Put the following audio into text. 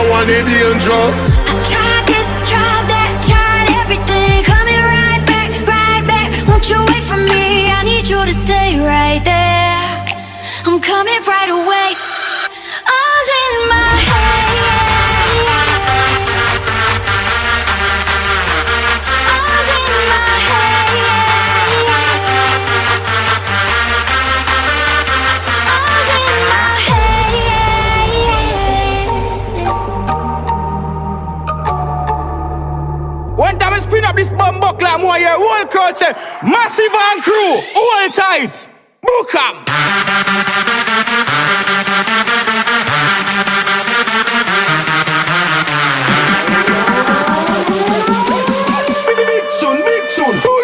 you want it dangerous. Try this, try that, tried everything. Coming right back, right back. Won't you wait for me? I need you to stay right there. I'm coming right away. All in my head. All in my head. All in my head. One time I spin up this bumbo clam while your whole crowd say, massive and crew, hold tight, book 'em. Big soon, big soon.